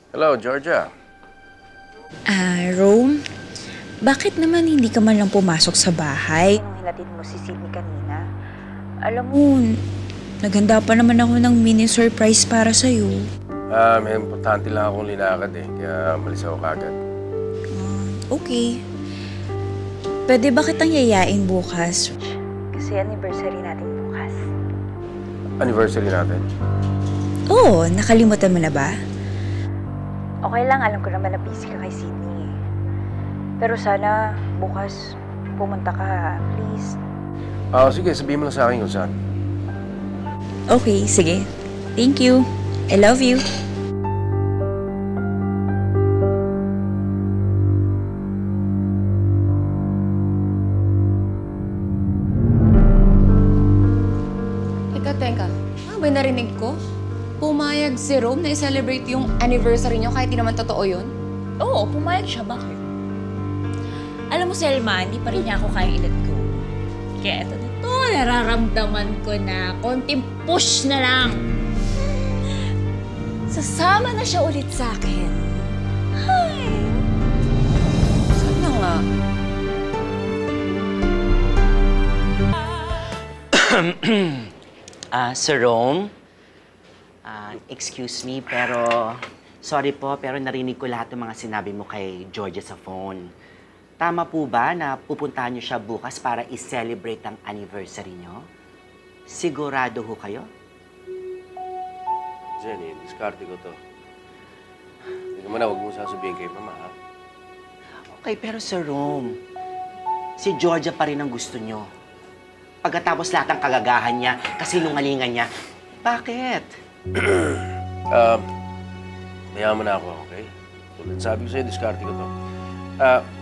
Hello, Georgia. Rome, bakit naman hindi ka man lang pumasok sa bahay? Nung hinatid mo si Sydney kanina, alam mo, naghanda pa naman ako ng mini surprise para sa'yo. May importante lang akong linakad kaya malis ako kagad. Okay. Pwede ba kitang yayain bukas? Kasi anniversary natin bukas. Anniversary natin? Oo, nakalimutan mo na ba? Okay lang, alam ko naman na busy ka kay Sydney. Pero sana, bukas, pumunta ka, please. Sige, sabihin mo lang sa akin kung saan. Okay, sige. Thank you. I love you. Teka. Ano ba yung narinig ko? Pumayag si Rome na i-celebrate yung anniversary niyo kahit di naman totoo yun? Oo, pumayag siya. Bakit? Alam mo, Selma, hindi pa rin niya ako kaya i-let go. Kaya eto na to, nararamdaman ko na konting push na lang. Sasama na siya ulit sa akin. Hi! Sana nga. Sir Rome, excuse me, pero sorry po, pero narinig ko lahat ng mga sinabi mo kay Georgia sa phone. Tama po ba na pupuntahan niyo siya bukas para i-celebrate ang anniversary niyo? Sigurado ho kayo? Jenny, diskarte ko to. Hindi naman huwag mo sasabihin kay Mama, ha? Okay, pero Sir Rome, si Georgia pa rin ang gusto niyo. Pagkatapos lahat ng kagagahan niya, kasinungalingan niya, bakit? Hayaan mo na ako, okay? Tulad sabi ko sa'yo, diskarte ko to.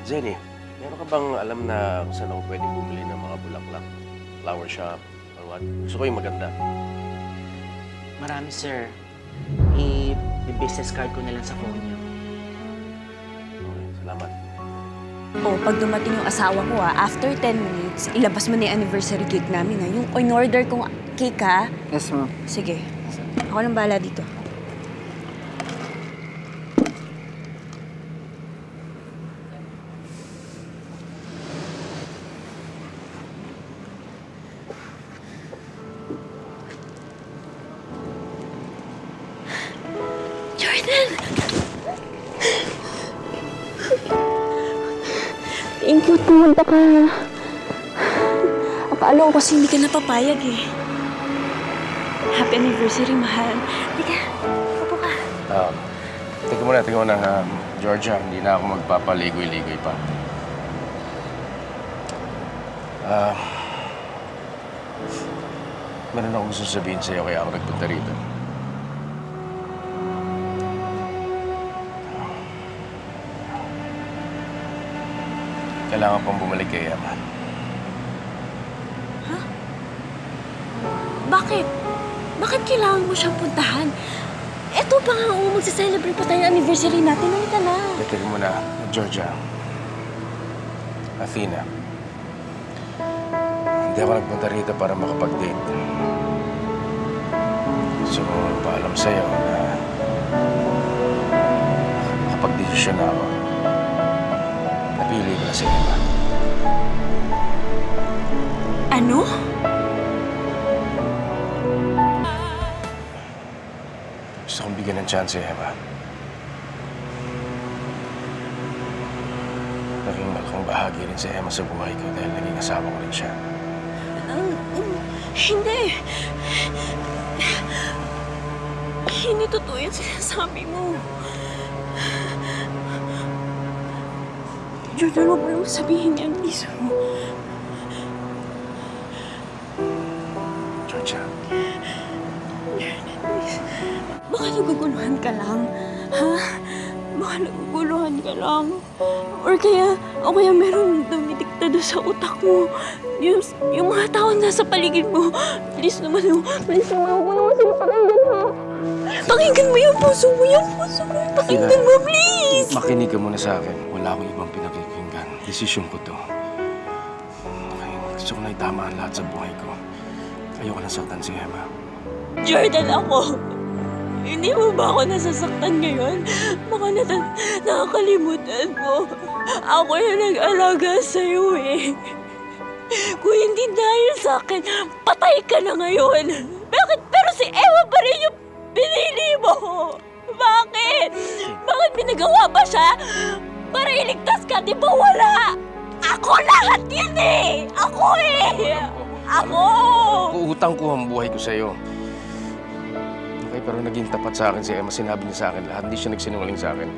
Jenny, meron ka bang alam na kung saan ako pwede bumili ng mga bulaklak? Flower shop, or what? Gusto ko yung maganda. Marami, sir. I-business card ko na lang sa phone niyo. Okay, salamat. Pag dumating yung asawa ko after 10 minutes, ilabas mo na yung anniversary cake namin Yung in-order kong cake Yes, ma'am. Sige. Ako lang bahala dito. Jordan! Thank you, pumunta ka. Akala ko kasi hindi ka napapayag Happy anniversary, mahal. Teka, upo ka. Teka muna, Georgia, hindi na ako magpapaligoy-ligoy pa. Meron akong gusto sabihin sa'yo kaya ako nagpunta rito. Kailangan pang bumalik kay Emma. Bakit? Bakit kailangan mo siyang puntahan? Eto pa nga, magsa-celebrate pa tayo ng anniversary natin. Halika na. Teka muna, Georgia. Athena. Hindi ako nagpunta rito para makapag-date. So, paalam sa'yo na kapag-desisyon na ako, napili ko na si Emma. Ano? Gusto kong bigyan ng chance, Emma. Naging malaking bahagi rin si Emma sa buhay ko dahil naging asawa ko rin siya. Hindi. Hindi totoo yung sinasabi mo. Jordan, huwag mo naman sabihin yan, please. Georgia. Jordan, please. Baka naguguluhan ka lang, ha? Baka naguguluhan ka lang. O kaya meron dumidikta doon sa utak mo. Yung mga tao nasa paligid mo. Please naman, please naman, huwag mo naman sila pakinggan, ha? Pakinggan mo yung puso mo, Pakinggan mo, please! Makinig ka muna sa akin. Wala akong ibang pinakikinggan. Desisyon ko to. Okay, gusto ko na itama ang lahat sa buhay ko. Ayoko na saktan si Emma. Jordan, ako. Hindi mo ba ako nasasaktan ngayon? Baka nakakalimutan mo. Ako yung nag-alaga sa'yo eh. Kung hindi dahil sa akin, patay ka na ngayon. Bakit? Pero si Ewa pa rin yung pinili mo. Bakit? Bakit pinagawa ba siya? Para iligtas ka, di ba wala? Ako lahat yan eh! Ako eh! Ako! Uutang ko ang buhay ko sa'yo. Okay, pero naging tapat sa akin si Emma. Sinabi niya sa akin lahat. Hindi siya nagsinungaling sa akin.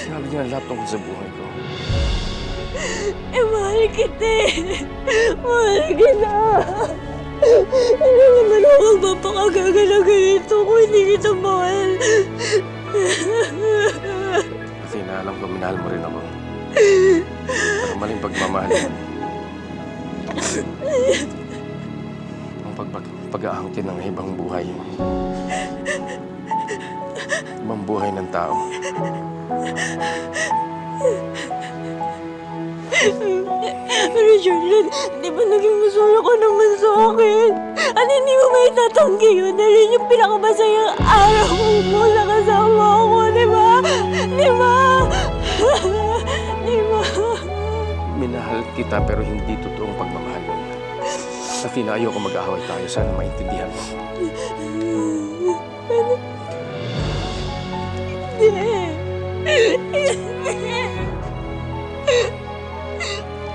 Sinabi niya lahat tungkol sa buhay ko. Mahal kita eh. Mahal kita. Ano naman ako magpapakagaga na ganito kung hindi kita mahal? Athena, alam ko minahal mo rin ako. Pero maling pagmamahal mo. Ang pag-aangkin ng ibang buhay. Ibang buhay ng tao. Pero Jordan, di ba naging masaya ka naman sa akin? At hindi mo may tatanggi yun dahil yun yung pinakamasayang araw mo na kasama ako, di ba? Di ba? Di ba? Minahal kita pero hindi totoong pagmamahal yun. Athena, ayoko mag-aaway tayo. Sana maintindihan mo.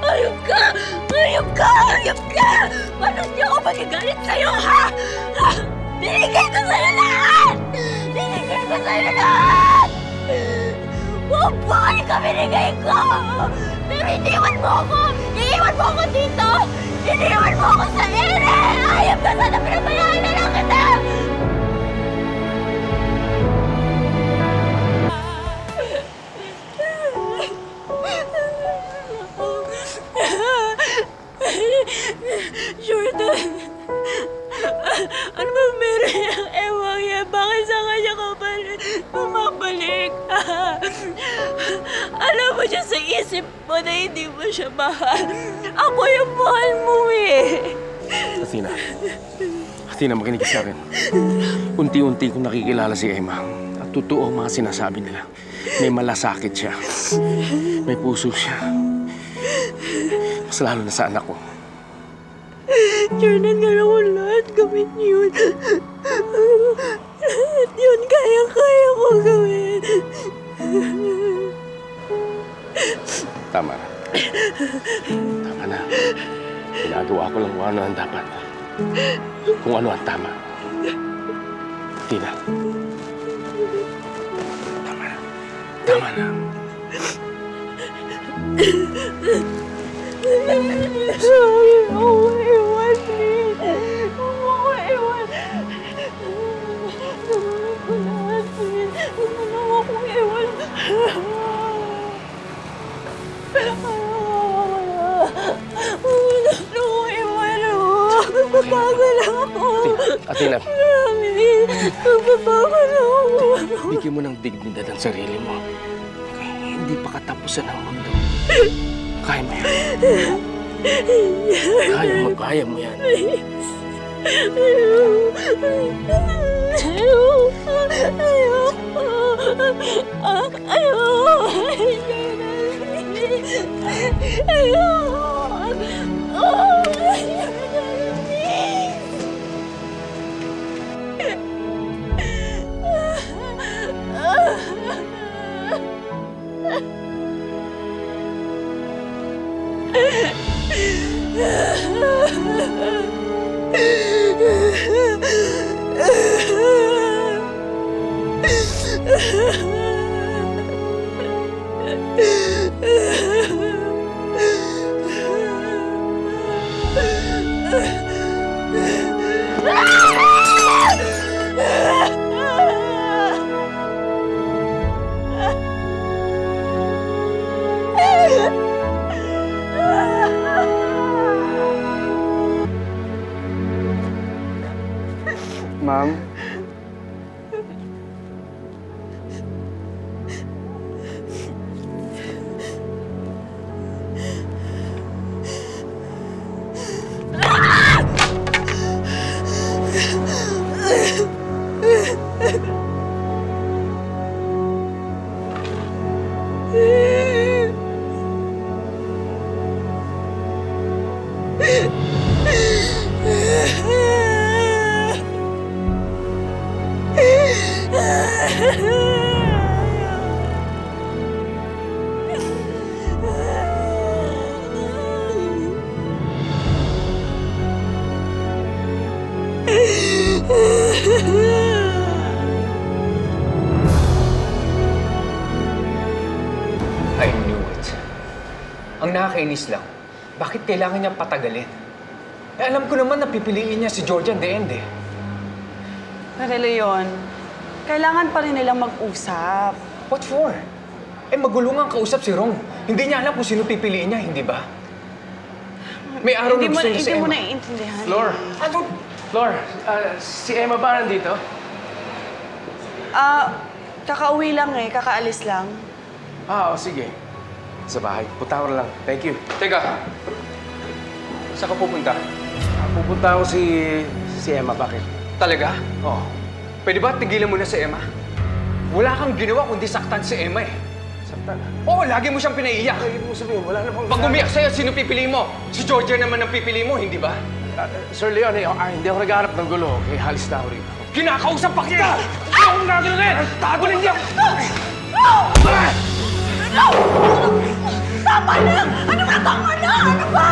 Ayop ka! Ayop ka! Ayop ka! Paano niya ako magagalit sa'yo, ha? Binigay ko sa'yo lahat! Binigay ko sa'yo lahat! Buong buhay ka binigay ko! Pero iniwan mo ako! Iniwan mo ako dito! Iniwan mo ako sa ere! Ayop ka! Sana pinabayaan na lang kita! Jordan, ano ba meron yung ewang yan? Bakit sa kanya ka pa rin bumabalik? Alam mo siya sa isip mo na hindi mo siya mahal. Ako yung mahal mo eh. Athena. Athena, makinig ka sa akin. Unti-unti kong nakikilala si Emma. At totoo ang mga sinasabi nila. May malasakit siya. May puso siya. Mas lalo na sa anak ko. Jordan, gano'n ko lahat gawin yun. Lahat yun, kaya-kaya ko gawin. Tama na. Tama na. Ginagawa ko lang kung ano ang dapat. Kung ano ang tama. Tina. Tama na. Tama na. Sorry, ako iwan, please. Ako iwan. Gawin ko lahat, please. Huwag mo lang ako iwan. Magbabagal ako. Athena. Magbabagal ako. Bigyan mo ng dignidad ang sarili mo. Okay? Hindi pa katapusan ng mundo. Kaya mo yan. Kaya mo yan. Ma'am? Ang nakakainis lang, bakit kailangan niya patagalin? Eh, alam ko naman na pipiliin niya si Georgia in the end eh. Pero Leon, kailangan pa rin nilang mag-usap. What for? Eh, magulungan kausap si Rong. Hindi niya alam kung sino pipiliin niya, hindi ba? May araw na gusto niya si Hindi mo Emma. naiintindihan. Flor! Ano? Flor, si Emma ba nandito? Kakauwi lang eh, kakaalis lang. Sige. Sa bahay. Punta ko na lang. Thank you. Teka, saan ka pupunta? Pupunta ako si Emma. Bakit? Talaga? Oo. Pwede ba tigilan mo na si Emma? Wala kang ginawa kundi saktan si Emma eh. Saktan. Oo, lagi mo siyang pinaiiyak. Ano ibig mo sabihin? Wala na pang... Pag umiyak sa'yo, sino pipili mo? Si Georgia naman ang pipili mo, hindi ba? Sir Leon, hindi ako naghahanap ng gulo. Okay, halis na ako rito. Kinakausap pa kita! Ayaw kong gagawin! Tago lang niya! Tama na! Ano ba? Tama na! Ano ba?